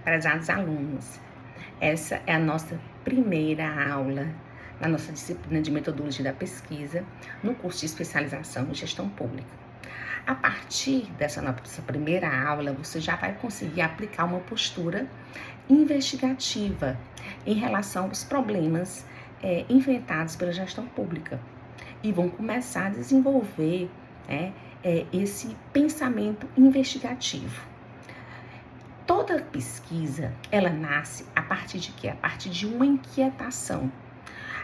Prezados alunos, essa é a nossa primeira aula na nossa disciplina de metodologia da pesquisa no curso de especialização em gestão pública. A partir dessa nossa primeira aula, você já vai conseguir aplicar uma postura investigativa em relação aos problemas enfrentados pela gestão pública e vão começar a desenvolver esse pensamento investigativo. Toda pesquisa, ela nasce a partir de quê? A partir de uma inquietação,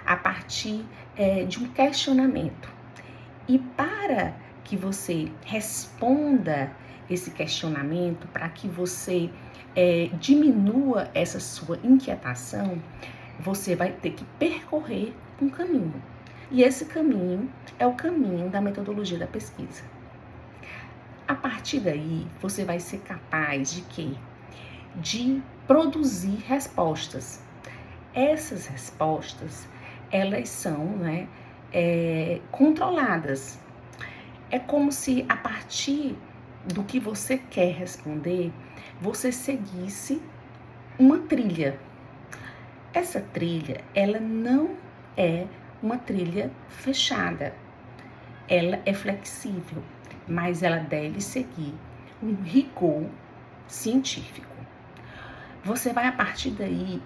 a partir de um questionamento. E para que você responda esse questionamento, para que você diminua essa sua inquietação, você vai ter que percorrer um caminho. E esse caminho é o caminho da metodologia da pesquisa. A partir daí, você vai ser capaz de quê? De produzir respostas. Essas respostas, elas são controladas. É como se a partir do que você quer responder, você seguisse uma trilha. Essa trilha, ela não é uma trilha fechada. Ela é flexível, mas ela deve seguir um rigor científico. Você vai, a partir daí,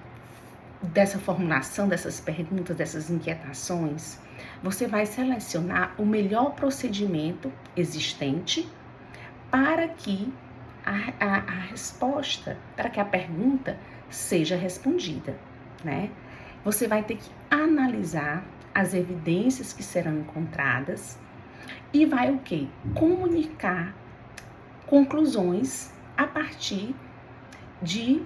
dessa formulação, dessas perguntas, dessas inquietações, você vai selecionar o melhor procedimento existente para que a resposta, para que a pergunta seja respondida, né? Você vai ter que analisar as evidências que serão encontradas e vai o quê? Comunicar conclusões a partir de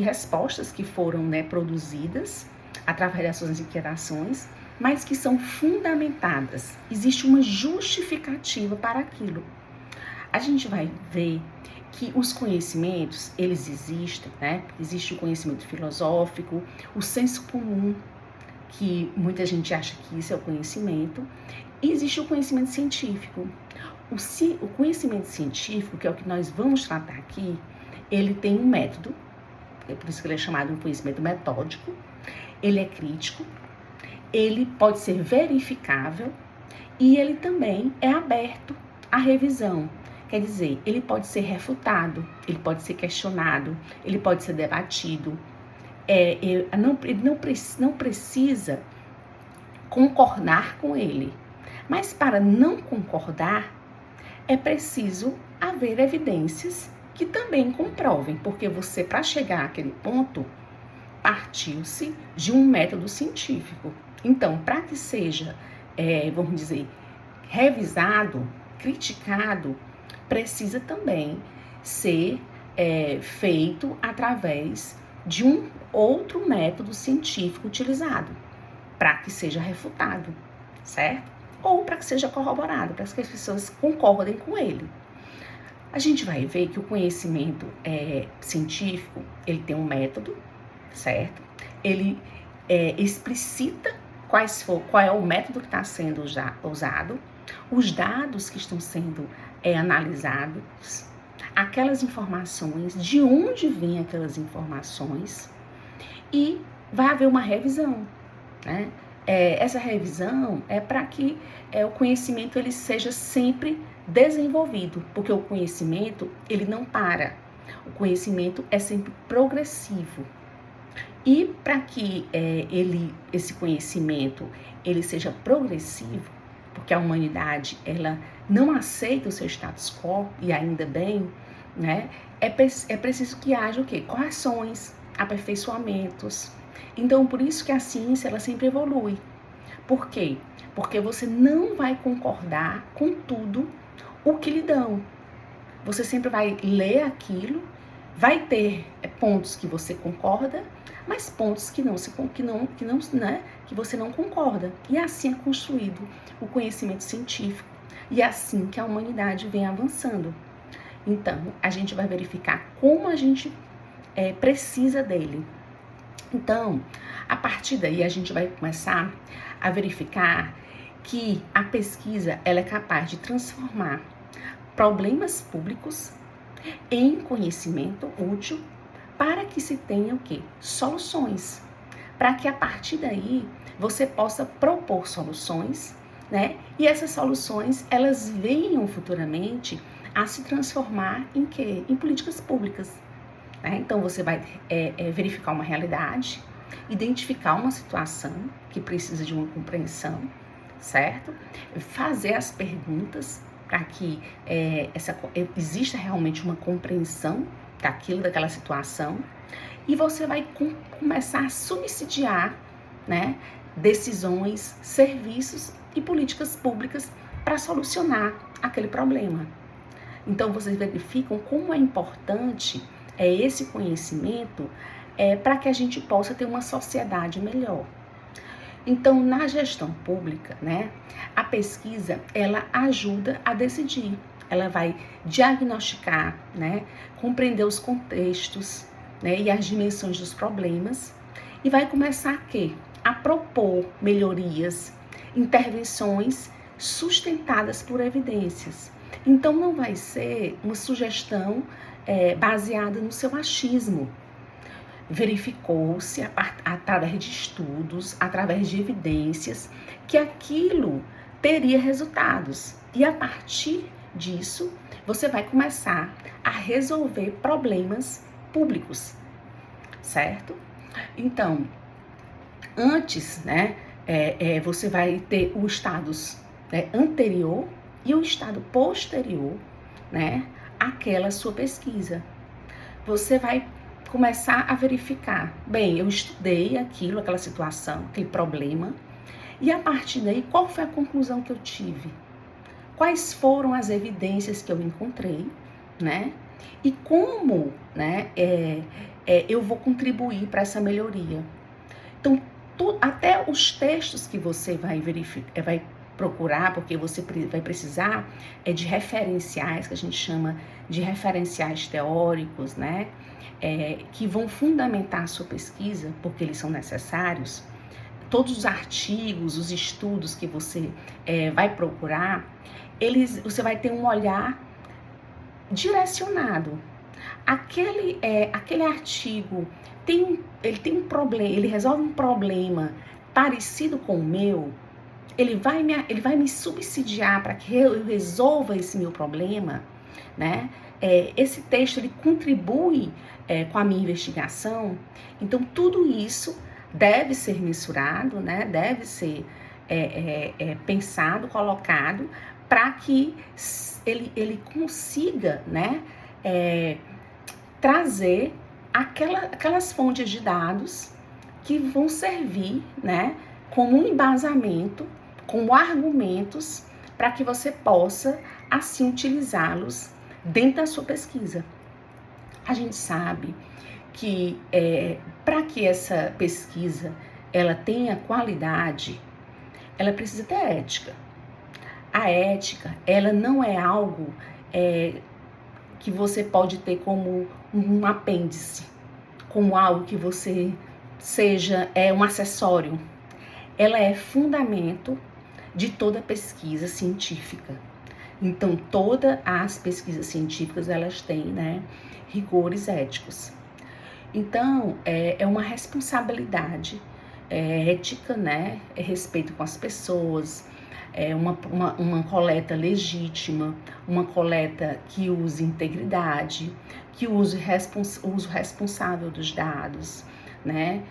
respostas que foram produzidas através das suas inquietações, mas que são fundamentadas. Existe uma justificativa para aquilo. A gente vai ver que os conhecimentos, eles existem, né? Existe o conhecimento filosófico, o senso comum, que muita gente acha que isso é o conhecimento, e existe o conhecimento científico. O conhecimento científico, que é o que nós vamos tratar aqui, ele tem um método, é por isso que ele é chamado um conhecimento metódico, ele é crítico, ele pode ser verificável e ele também é aberto à revisão. Quer dizer, ele pode ser refutado, ele pode ser questionado, ele pode ser debatido. Ele não precisa concordar com ele, mas para não concordar, é preciso haver evidências que também comprovem, porque você, para chegar àquele ponto, partiu-se de um método científico. Então, para que seja, vamos dizer, revisado, criticado, precisa também ser feito através de um outro método científico utilizado, para que seja refutado, certo? Ou para que seja corroborado, para que as pessoas concordem com ele. A gente vai ver que o conhecimento científico, ele tem um método, certo? Ele explicita qual é o método que está sendo usado, os dados que estão sendo analisados, aquelas informações, de onde vêm aquelas informações, e vai haver uma revisão, né? Essa revisão é para que o conhecimento ele seja sempre desenvolvido, porque o conhecimento ele não para, o conhecimento é sempre progressivo. E para que esse conhecimento ele seja progressivo, porque a humanidade ela não aceita o seu status quo, e ainda bem, né? É preciso que haja o quê? Correções, aperfeiçoamentos. Então, por isso que a ciência ela sempre evolui. Por quê? Porque você não vai concordar com tudo o que lhe dão. Você sempre vai ler aquilo, vai ter pontos que você concorda, mas pontos que você não concorda. E assim é construído o conhecimento científico. E é assim que a humanidade vem avançando. Então, a gente vai verificar como a gente precisa dele. Então, a partir daí, a gente vai começar a verificar que a pesquisa ela é capaz de transformar problemas públicos em conhecimento útil para que se tenha o quê? Soluções. Para que a partir daí você possa propor soluções, né? E essas soluções, elas venham futuramente a se transformar em quê? Em políticas públicas. Né? Então você vai verificar uma realidade, identificar uma situação que precisa de uma compreensão, certo? Fazer as perguntas para que exista realmente uma compreensão daquela situação, e você vai começar a subsidiar, né, decisões, serviços e políticas públicas para solucionar aquele problema. Então vocês verificam como é importante esse conhecimento para que a gente possa ter uma sociedade melhor. Então, na gestão pública, né, a pesquisa, ela ajuda a decidir. Ela vai diagnosticar, né, compreender os contextos, né, e as dimensões dos problemas, e vai começar a propor melhorias, intervenções sustentadas por evidências. Então, não vai ser uma sugestão baseada no seu achismo. Verificou-se através de estudos, através de evidências, que aquilo teria resultados. E a partir disso, você vai começar a resolver problemas públicos, certo? Então, antes, né, você vai ter o estado anterior e o estado posterior, né, àquela sua pesquisa. Você vai começar a verificar, bem, eu estudei aquela situação, aquele problema, e a partir daí, qual foi a conclusão que eu tive? Quais foram as evidências que eu encontrei, né? E como, né, eu vou contribuir para essa melhoria? Então, até os textos que você vai verificar, vai procurar, porque você vai precisar de referenciais, que a gente chama de referenciais teóricos, né? Que vão fundamentar a sua pesquisa, porque eles são necessários. Todos os artigos, os estudos que você vai procurar, você vai ter um olhar direcionado. Aquele artigo ele tem um problema, ele resolve um problema parecido com o meu, ele vai me subsidiar para que eu resolva esse meu problema, né? Esse texto, ele contribui com a minha investigação. Então, tudo isso deve ser mensurado, né? Deve ser pensado, colocado, para que ele consiga, né, trazer aquelas fontes de dados que vão servir, né, como um embasamento, como argumentos, para que você possa, assim, utilizá-los dentro da sua pesquisa. A gente sabe que para que essa pesquisa ela tenha qualidade, ela precisa ter ética. A ética, ela não é algo que você pode ter como um apêndice, como algo que você seja um acessório. Ela é fundamento de toda pesquisa científica. Então, todas as pesquisas científicas, elas têm, né, rigores éticos. Então, é uma responsabilidade ética, né, respeito com as pessoas, uma coleta legítima, uma coleta que use integridade, que use uso responsável dos dados, né,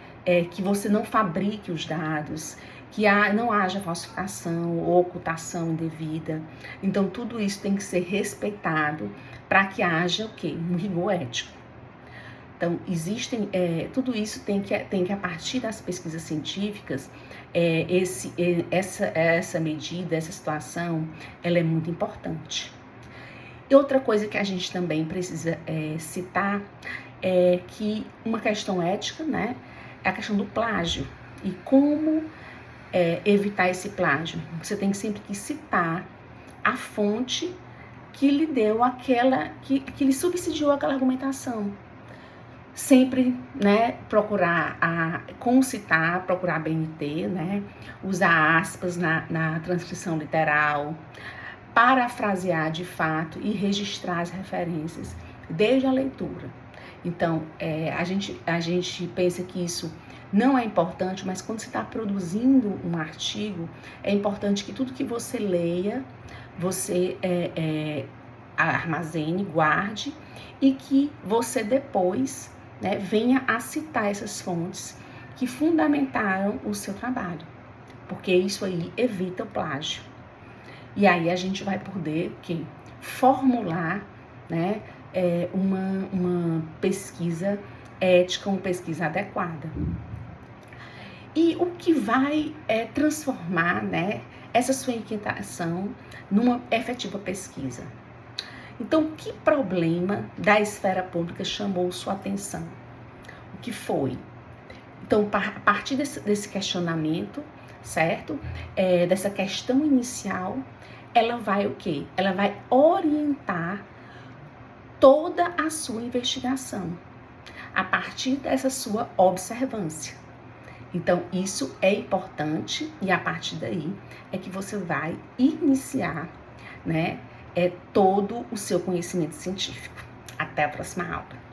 que você não fabrique os dados, que não haja falsificação ou ocultação indevida. Então, tudo isso tem que ser respeitado para que haja um rigor ético. Então, tudo isso tem que, a partir das pesquisas científicas, essa medida, essa situação, ela é muito importante. E outra coisa que a gente também precisa citar é que uma questão ética, né, é a questão do plágio. E como evitar esse plágio? Você tem sempre que citar a fonte que lhe deu que lhe subsidiou aquela argumentação. Sempre, né, procurar concitar, procurar BNT, né, usar aspas na transcrição literal, parafrasear de fato e registrar as referências. desde a leitura. Então, a gente pensa que isso não é importante, mas quando você está produzindo um artigo, é importante que tudo que você leia, você armazene, guarde, e que você depois, né, venha a citar essas fontes que fundamentaram o seu trabalho, porque isso aí evita o plágio. E aí a gente vai poder formular, né, uma pesquisa ética, uma pesquisa adequada. E o que vai transformar, né, essa sua inquietação numa efetiva pesquisa? Então, que problema da esfera pública chamou sua atenção? O que foi? Então, a partir desse questionamento, certo? Dessa questão inicial, ela vai o quê? Ela vai orientar toda a sua investigação a partir dessa sua observância. Então, isso é importante e a partir daí é que você vai iniciar, né, todo o seu conhecimento científico. Até a próxima aula.